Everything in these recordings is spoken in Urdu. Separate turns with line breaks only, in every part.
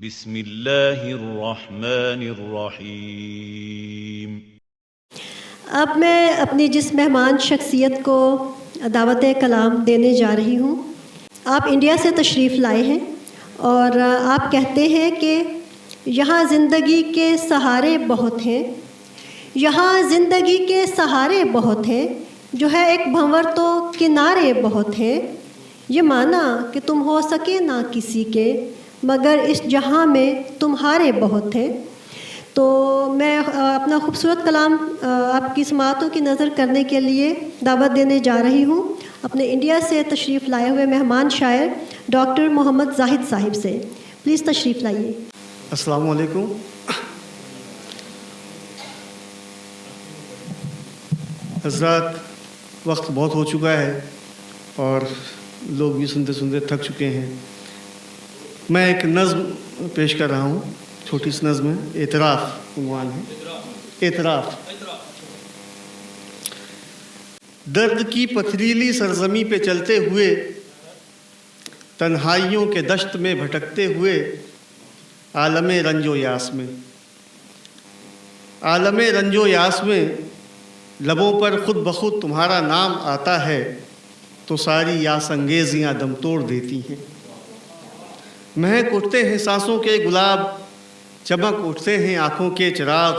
بسم اللہ الرحمن الرحیم۔
اب میں اپنی جس مہمان شخصیت کو دعوت کلام دینے جا رہی ہوں، آپ انڈیا سے تشریف لائے ہیں اور آپ کہتے ہیں کہ یہاں زندگی کے سہارے بہت ہیں، یہاں زندگی کے سہارے بہت ہیں، جو ہے ایک بھنور تو کنارے بہت ہیں، یہ مانا کہ تم ہو سکے نہ کسی کے، مگر اس جہاں میں تمہارے بہت ہیں۔ تو میں اپنا خوبصورت کلام آپ کی سماعتوں کی نظر کرنے کے لیے دعوت دینے جا رہی ہوں اپنے انڈیا سے تشریف لائے ہوئے مہمان شاعر ڈاکٹر محمد زاہد صاحب سے۔ پلیز تشریف لائیے۔
السلام علیکم۔ حضرات، وقت بہت ہو چکا ہے اور لوگ بھی سنتے سنتے تھک چکے ہیں۔ میں ایک نظم پیش کر رہا ہوں، چھوٹی سی نظم ہے، اعتراف عنوان ہے، اعتراف۔ درد کی پتھریلی سرزمین پہ چلتے ہوئے، تنہائیوں کے دشت میں بھٹکتے ہوئے، عالم رنج و یاس میں، عالم رنج و یاس میں لبوں پر خود بخود تمہارا نام آتا ہے تو ساری یاس انگیزیاں دم توڑ دیتی ہیں۔ مہک اٹھتے ہیں سانسوں کے گلاب، چمک اٹھتے ہیں آنکھوں کے چراغ،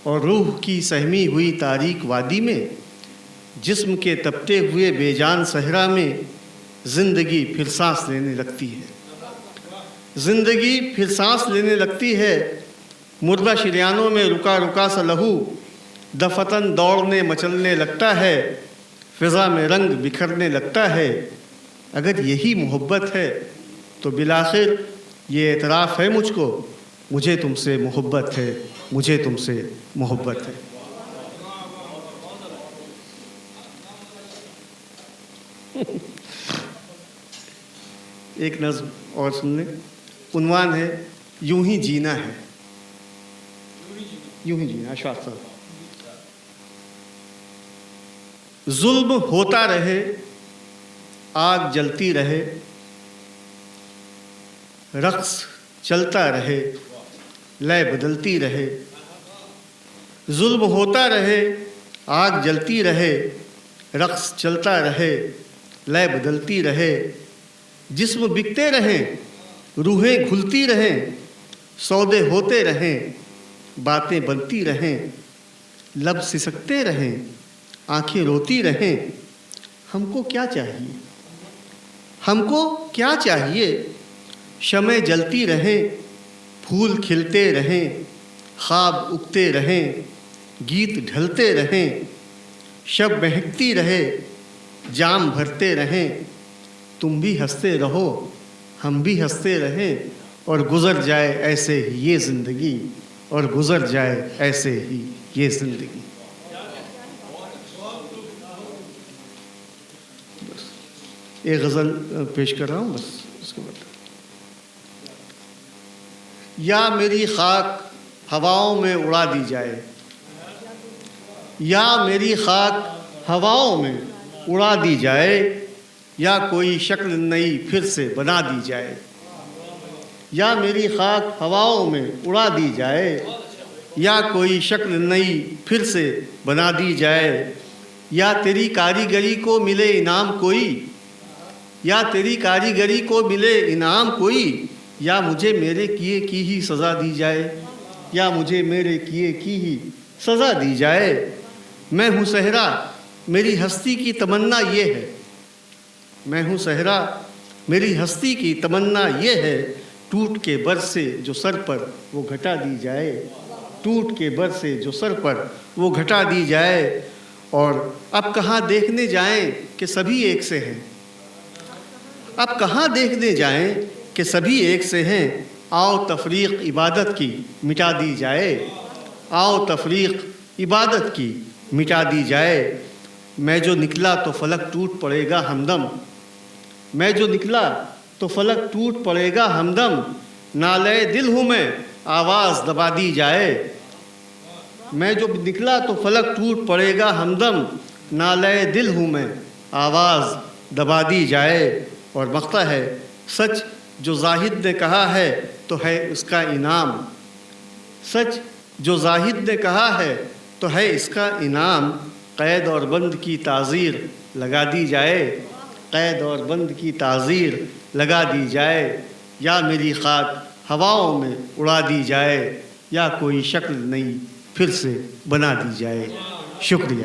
اور روح کی سہمی ہوئی تاریک وادی میں، جسم کے تپتے ہوئے بے جان صحرا میں زندگی پھر سانس لینے لگتی ہے، زندگی پھر سانس لینے لگتی ہے۔ مردہ شریانوں میں رکا رکا سا لہو دفتن دوڑنے مچلنے لگتا ہے، فضا میں رنگ بکھرنے لگتا ہے۔ اگر یہی محبت ہے تو بالآخر یہ اعتراف ہے مجھ کو، مجھے تم سے محبت ہے، مجھے تم سے محبت ہے۔ ایک نظم اور سن لیں، عنوان ہے یوں ہی جینا ہے، یوں ہی جینا، اشفاق صاحب۔ ظلم ہوتا رہے، آگ جلتی رہے، رقص چلتا رہے، لے بدلتی رہے۔ ظلم ہوتا رہے، آگ جلتی رہے، رقص چلتا رہے، لے بدلتی رہے۔ جسم بکتے رہیں، روحیں گھلتی رہیں، سودے ہوتے رہیں، باتیں بنتی رہیں، لب سسکتے رہیں، آنکھیں روتی رہیں۔ ہم کو کیا چاہیے، ہم کو کیا چاہیے؟ شمع جلتی رہیں، پھول کھلتے رہیں، خواب اگتے رہیں، گیت ڈھلتے رہیں، شب مہکتی رہے، جام بھرتے رہیں۔ تم بھی ہنستے رہو، ہم بھی ہنستے رہیں، اور گزر جائے ایسے ہی یہ زندگی، اور گزر جائے ایسے ہی یہ زندگی۔ ایک غزل پیش کر رہا ہوں، بس اس کے بعد۔ یا میری خاک ہواؤں میں اڑا دی جائے، یا میری خاک ہواؤں میں اڑا دی جائے، یا کوئی شکل نئی پھر سے بنا دی جائے۔ یا میری خاک ہواؤں میں اڑا دی جائے، یا کوئی شکل نئی پھر سے بنا دی جائے۔ یا تیری کاریگری کو ملے انعام کوئی، یا تیری کاریگری کو ملے انعام کوئی، یا مجھے میرے کیے کی ہی سزا دی جائے، یا مجھے میرے کیے کی ہی سزا دی جائے۔ میں ہوں صحرا، میری ہستی کی تمنا یہ ہے، میں ہوں صحرا، میری ہستی کی تمنا یہ ہے، ٹوٹ کے بر سے جو سر پر وہ گھٹا دی جائے، ٹوٹ کے بر سے جو سر پر وہ گھٹا دی جائے۔ اور اب کہاں دیکھنے جائیں کہ سبھی ایک سے ہیں، اب کہاں دیکھنے جائیں کہ سبھی ایک سے ہیں۔ آؤ تفریق عبادت کی مٹا دی جائے، آؤ تفریق عبادت کی مٹا دی جائے۔ میں جو نکلا تو فلک ٹوٹ پڑے گا ہمدم، میں جو نکلا تو فلک ٹوٹ پڑے گا ہمدم۔ نالے دل ہوں میں، آواز دبا دی جائے، میں جو نکلا تو فلک ٹوٹ پڑے گا ہمدم۔ نالے دل ہوں میں، آواز دبا دی جائے۔ اور مقطع ہے، سچ جو زاہد نے کہا ہے تو ہے اس کا انعام، سچ جو زاہد نے کہا ہے تو ہے اس کا انعام، قید اور بند کی تعزیر لگا دی جائے، قید اور بند کی تعزیر لگا دی جائے، یا میری خاک ہواؤں میں اڑا دی جائے، یا کوئی شکل نئی پھر سے بنا دی جائے۔ شکریہ۔